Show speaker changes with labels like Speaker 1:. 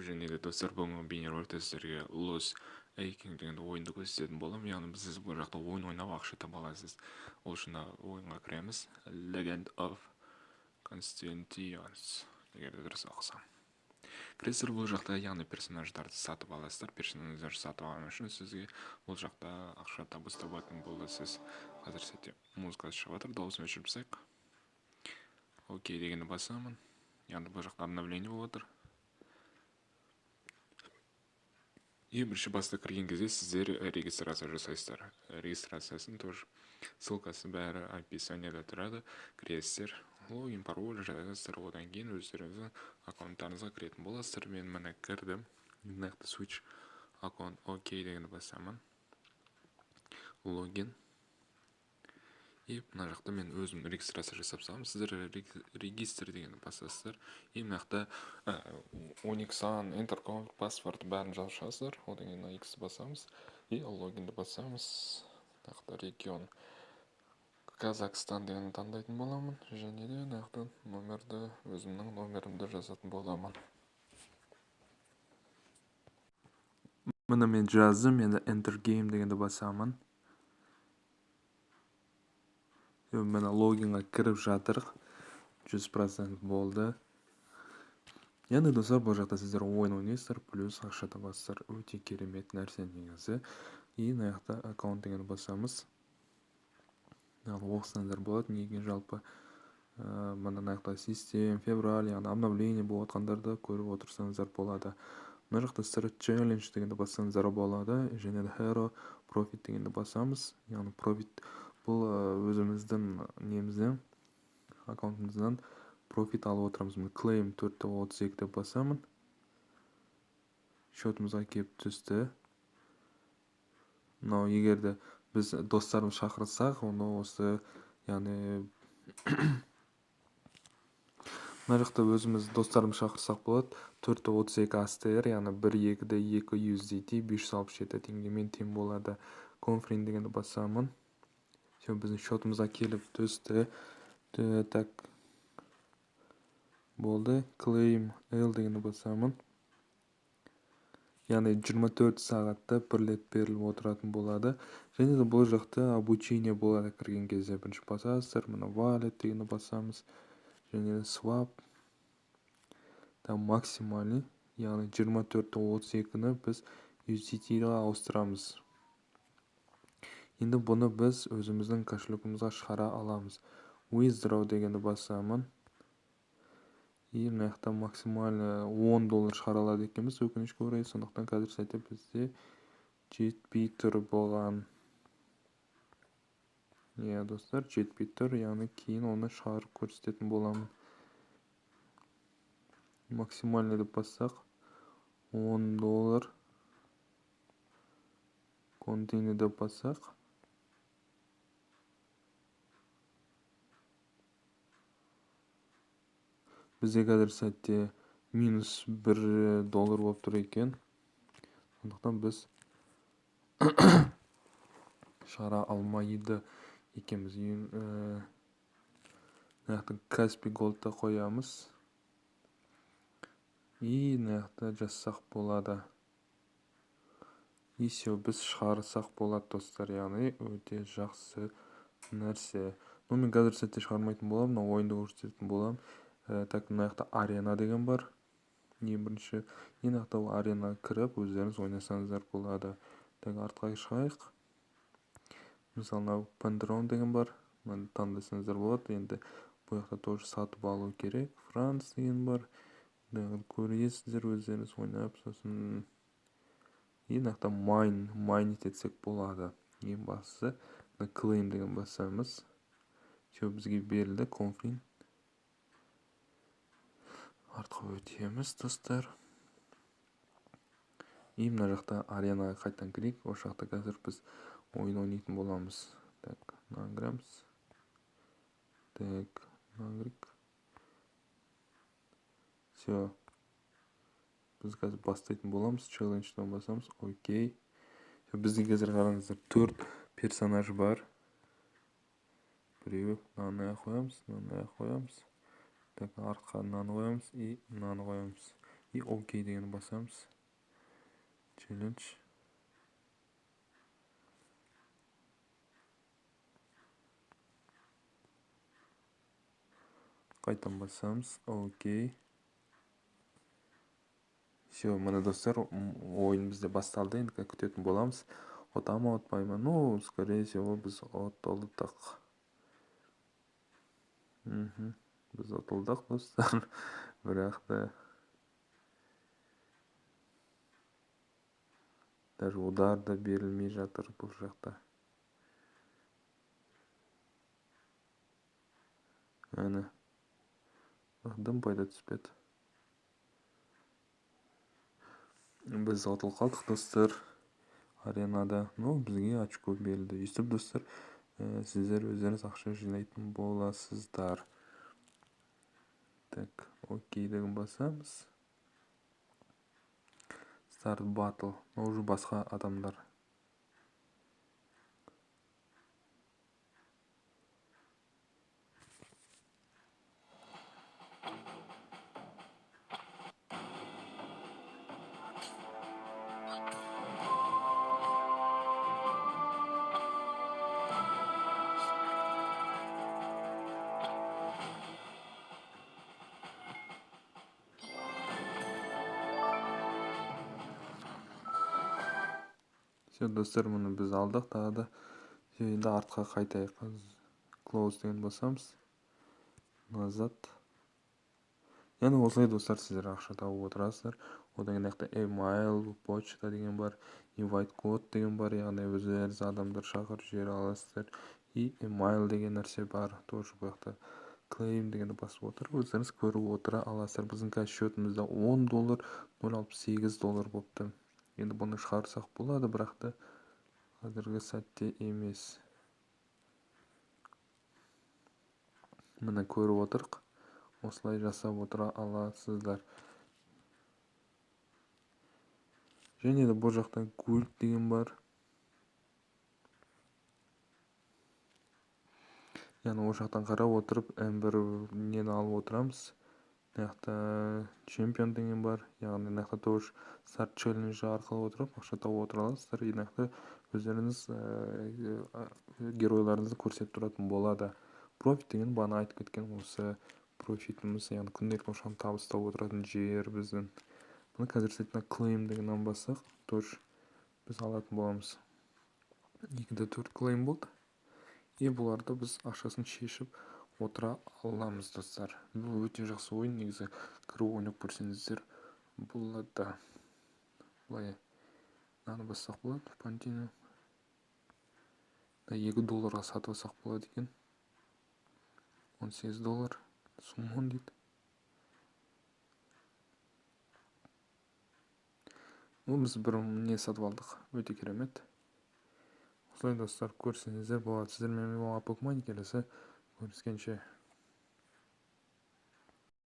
Speaker 1: және де достар, бүгінгі бейнероликте сіздерге Lost Awakening деген ойынды көрсететін боламын. Яғни сіз бұл жақта ойын ойнап ақша таба аласыз. Ол үшін ойынға кіреміз. Legend of Constantius егер дұрыс оқысам. Кіресіздер, бұл жақта яғни персонаждарды сатып аласыздар. Персонаждарды сатып алған үшін сізге бұл жақта ақша табатын болды. Сіз қазір сәтте музыкасы шығып жатыр, дауысын өшіріп тастайық. Окей дегенді басамын. Яғни бұл жақта обновление болып жатыр. Бірінші баста кірген кезде сіздер регистрация жасайсыздар. Регистрациясын тоже ссылкасы бәрі описаниеда тұрады. Кіресіздер, логин, пароль жазасыздар, одан кейін өздеріңіздің аккаунттарыңызға кіретін боласыздар. Мен міне кірдім. Нақты switch аккаунт окей дегенді басамын. Логин. Мына жақта мен өзім регистрация жасап саламын. Сіздер регистр дегенді басасыздар. Мына жақта 12 сан, интерком, паспорт бәрін жазып шығасыздар. Одан кейін X басамыз. Логинді басамыз. Нақты регион Казахстан дегенді таңдайтын боламын. Және де нақты номерді, өзімнің номерімді жазатын боламын. Міне мен жаздым, енді Enter Game дегенді басамын. Мені логинға кіріп жатырық. 100% болды. Енді достар, бұл жақта сіздер ойын ойнайсыздар, плюс ақша табасыздар. Өте керемет нәрсе негізі. Мына жақта аккаунт дегенді басамыз. Оқысаңыздар болады, неге жалпы мына жақта систем, февраль, яғни обновление болып жатқандарды көріп отырсаңыздар болады. Мына жақта Start Challenge дегенді бассаңыздар болады. Және де Hero Profit дегенді басамыз. Яғни Profit бұл өзіміздің немізден, аккаунтымыздан профит алып отырамыз. Claim 432 басамын. Шотымызға кеп түсті. Егерде біз достарымыз шақырсақ, оны осы, яғни мына жақта өзіміз достарымыз шақырсақ болады. 432 ASTR, яғни 1-2-2 USDT 567 теңгемен тең болады. Confirm дегенді басамын. Біздің шотымызға келіп түсті. Так болды. Claim L дегенді басамын. Яғни 24 сағатта бір рет беріліп отыратын болады. Және де бұл жақта обучение болады кірген кезде. Бірінші басасыздар, мына Wallet дегенді басамыз. Және де Swap. Максимальный, яғни 24-32-ні біз USDT-ға ауыстырамыз. Енді бұны біз өзіміздің кошелегімізға шығара аламыз. Withdraw дегенді басамын. Мына жақта максимально $10 шығара алады екенбіз, өкінішке орай. Сондықтан қазір сәтте бізде жетпей тұр болған. Достар, жетпей тұр, яғни кейін оны шығарып көрсететін боламын. Максимально деп бассақ $10. Continue деп бассақ. Бізде қазір сәтте минус $1 болып тұр екен. Сондықтан біз шығара алмайды екенбіз. Нақты Каспи Голдта қоямыз. Нақты жазсақ болады. Все, біз шығарсақ болады, достар. Яғни өте жақсы нәрсе. Мен қазір сәтте шығармайтын болам, ойынды көрсететін болам. Так, мына жақта арена деген бар. Бірінші, жақта аренаға кіріп, өздеріңіз ойнасаңыздар болады. Так, артқа шығайық. Мысалы, Пандерон деген бар. Таңдасаңыздар болады. Енді бұл жақта тоже сатып алу керек. Франц деген бар. Көресіздер, өздеріңіз ойнап, сосын жақта майн етсек болады. Ең бастысы Claim деген басамыз. Бізге берілді. Confirm. Артқа өтеміз, достар. Мына жақта аренаға қайтан кірейік. Ол жақта қазір біз ойын ойнайтын боламыз. Так, награмыз. Так, нагрик. Все. Біз қазір бастайтын боламыз. Челленджден басамыз. Окей. Бізде қазір қараңыздар 4 персонаж бар. Біреу мынаны қоямыз, мынаны қоямыз. Так, артқа мынаны қоямыз и мынаны қоямыз. и окей дегенді басамыз. Челлендж. Қайтан басамыз. Окей. Все, міне достар, ойын бізде басталды. Енді күтетін боламыз. Отама отпаймын. Ну, скорее всего, біз отылдық. Біз отылдық, достар. Бірақ та даже удар да берілмей жатыр бұл жақта. Әне. Дым пайда түспеді. Біз отылып қалдық, достар. Аренада. Ну, бізге очко берілді. Өйстіп, достар, сіздер өздеріңіз ақша жинайтын боласыздар. Так, окей деген басамыз. Start battle. Уже басқа адамдар. Все, достар, мұны біз алдық. Тағы да енді артқа қайтайық. Close деген басамыз. Назад. Яғни осылай, достар, сіздер ақша тауып отырасыздар. Одан кейін email, почта деген бар, invite код деген бар. Яғни өздеріңіз адамдар шақырып жібере аласыздар. И email деген нәрсе бар. Тоже бұл жақта claim дегенді басып отыр. Өздеріңіз көріп отыра аласыздар. Біздің қазір счетымызда $10, $0.68 болыпты. Енді бұны шығарсақ болады, бірақ та қазіргі сәтте емес. Міне көріп отырық. Осылай жасап отыра аласыздар. Және де бұл жақта гульт деген бар. Яғни ол жақтан қарап отырып, бір нені алып отырамыз. Мына чемпион деген бар. Яғни мына тоже старт челленджі арқылы отырып, ақша тауып отыра аласыздар. И мына өздеріңіз геройларыңызды көрсетіп тұратын болады. Профит деген бағана айтып кеткен осы профитіміз, яғни күнделікті ақшаны табыстап отыратын жер біздің. Бұны қазір сәтіне claim дегеннен бассақ, тоже біз алатын боламыз. 2-4 claim болды. И бұларды біз ақшасын шешіп отыра аламыз, достар. Бұл өте жақсы ойын, негізі кіріп ойнап көрсеңіздер болады. Былай мынаны бассақ болады. Пантина $2 сатып алсақ болады екен. $18. Суммон дейді. Біз бір не сатып алдық. Өте керемет. Осылай, достар, көрсеңіздер болады. Сіздермен Покемон келесі көріскенше.